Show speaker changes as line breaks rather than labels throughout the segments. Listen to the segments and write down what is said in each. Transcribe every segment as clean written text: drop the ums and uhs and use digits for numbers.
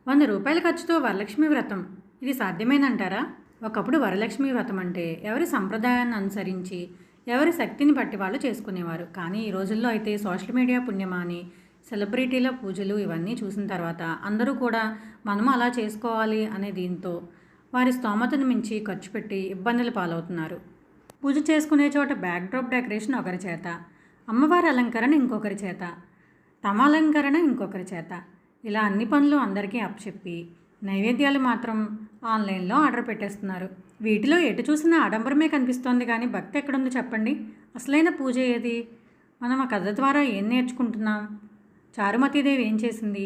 రూ. 100 ఖర్చుతో వరలక్ష్మి వ్రతం ఇది సాధ్యమేనంటారా? ఒకప్పుడు వరలక్ష్మి వ్రతం అంటే ఎవరి సంప్రదాయాన్ని అనుసరించి ఎవరి శక్తిని బట్టి వాళ్ళు చేసుకునేవారు. కానీ ఈ రోజుల్లో అయితే సోషల్ మీడియా పుణ్యమా అని సెలబ్రిటీల పూజలు ఇవన్నీ చూసిన తర్వాత అందరూ కూడా మనము అలా చేసుకోవాలి అనే దీంతో వారి స్తోమతను మించి ఖర్చు పెట్టి ఇబ్బందులు పాలవుతున్నారు. పూజ చేసుకునే చోట బ్యాక్డ్రాప్ డెకరేషన్ ఒకరి చేత, అమ్మవారి అలంకరణ ఇంకొకరి చేత, తమ అలంకరణ ఇంకొకరి చేత, ఇలా అన్ని పనులు అందరికీ అప్పచెప్పి నైవేద్యాలు మాత్రం ఆన్లైన్లో ఆర్డర్ పెట్టేస్తున్నారు. వీటిలో ఎటు చూసినా ఆడంబరమే కనిపిస్తోంది, కానీ భక్తి ఎక్కడుంది చెప్పండి? అసలైన పూజ ఏది? మనం ఆ కథ ద్వారా ఏం నేర్చుకుంటున్నాం? చారుమతీదేవి ఏం చేసింది?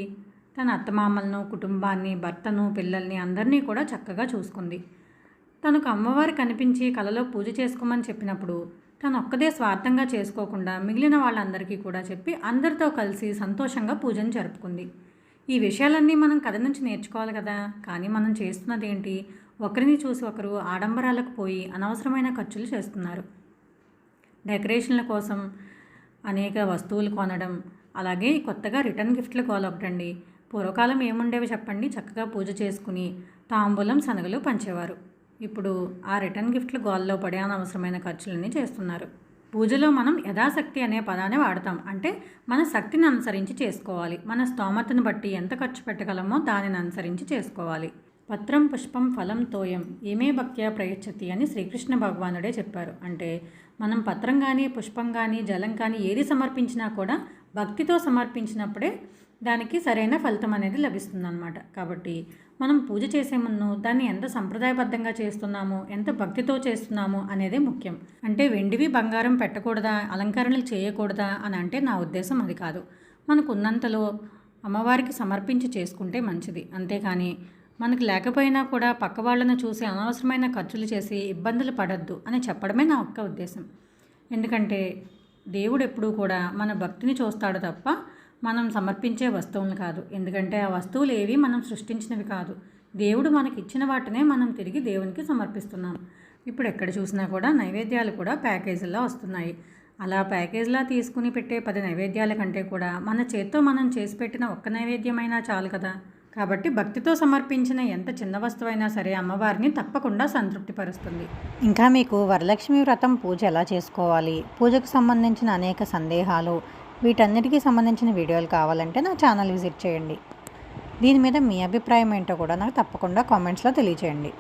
తన అత్తమామలను, కుటుంబాన్ని, భర్తను, పిల్లల్ని అందరినీ కూడా చక్కగా చూసుకుంది. తనకు అమ్మవారు కనిపించి కలలో పూజ చేసుకోమని చెప్పినప్పుడు తను ఒక్కదే స్వార్థంగా చేసుకోకుండా మిగిలిన వాళ్ళందరికీ కూడా చెప్పి అందరితో కలిసి సంతోషంగా పూజను జరుపుకుంది. ఈ విషయాలన్నీ మనం కథ నుంచి నేర్చుకోవాలి కదా. కానీ మనం చేస్తున్నది ఏంటి? ఒకరిని చూసి ఒకరు ఆడంబరాలకు పోయి అనవసరమైన ఖర్చులు చేస్తున్నారు. డెకరేషన్ల కోసం అనేక వస్తువులు కొనడం, అలాగే కొత్తగా రిటర్న్ గిఫ్ట్లు ఒకటండి. పూర్వకాలం ఏముండేవి చెప్పండి? చక్కగా పూజ చేసుకుని తాంబూలం, శనగలు పంచేవారు. ఇప్పుడు ఆ రిటర్న్ గిఫ్ట్లు గోల్లో పడి అనవసరమైన ఖర్చులన్నీ చేస్తున్నారు. పూజలో మనం యథాశక్తి అనే పదాన్ని వాడతాం. అంటే మన శక్తిని అనుసరించి చేసుకోవాలి. మన స్తోమతను బట్టి ఎంత ఖర్చు పెట్టగలమో దానిని అనుసరించి చేసుకోవాలి. పత్రం పుష్పం ఫలం తోయం ఏమే భక్త్యా ప్రయచ్చతి అని శ్రీకృష్ణ భగవానుడే చెప్పారు. అంటే మనం పత్రం కానీ, పుష్పం కానీ, జలం కానీ ఏది సమర్పించినా కూడా భక్తితో సమర్పించినప్పుడే దానికి సరైన ఫలితం అనేది లభిస్తుందన్నమాట. కాబట్టి మనం పూజ చేసే ముందు దాన్ని ఎంత సంప్రదాయబద్ధంగా చేస్తున్నామో, ఎంత భక్తితో చేస్తున్నామో అనేదే ముఖ్యం. అంటే వెండివి బంగారం పెట్టకూడదా, అలంకరణలు చేయకూడదా అని అంటే నా ఉద్దేశం అది కాదు. మనకు ఉన్నంతలో అమ్మవారికి సమర్పించి చేసుకుంటే మంచిది. అంతేకాని మనకు లేకపోయినా కూడా పక్క వాళ్ళను చూసి అనవసరమైన ఖర్చులు చేసి ఇబ్బందులు పడద్దు అని చెప్పడమే నా ఒక్క ఉద్దేశం. ఎందుకంటే దేవుడు ఎప్పుడూ కూడా మన భక్తిని చూస్తాడు తప్ప మనం సమర్పించే వస్తువులు కాదు. ఎందుకంటే ఆ వస్తువులు ఏవి మనం సృష్టించినవి కాదు. దేవుడు మనకి ఇచ్చిన వాటినే మనం తిరిగి దేవునికి సమర్పిస్తున్నాం. ఇప్పుడు ఎక్కడ చూసినా కూడా నైవేద్యాలు కూడా ప్యాకేజీలా వస్తున్నాయి. అలా ప్యాకేజ్లా తీసుకుని పెట్టే 10 నైవేద్యాల కంటే కూడా మన చేత్తో మనం చేసి పెట్టిన ఒక్క నైవేద్యమైనా చాలు కదా. కాబట్టి భక్తితో సమర్పించిన ఎంత చిన్న వస్తువైనా సరే అమ్మవారిని తప్పకుండా సంతృప్తిపరుస్తుంది.
ఇంకా మీకు వరలక్ష్మి వ్రతం పూజ ఎలా చేసుకోవాలి, పూజకు సంబంధించిన అనేక సందేహాలు, వీటన్నిటికీ సంబంధించిన వీడియోలు కావాలంటే నా ఛానల్ విజిట్ చేయండి. దీని మీద మీ అభిప్రాయం ఏంటో కూడా నాకు తప్పకుండా కామెంట్స్లో తెలియచేయండి.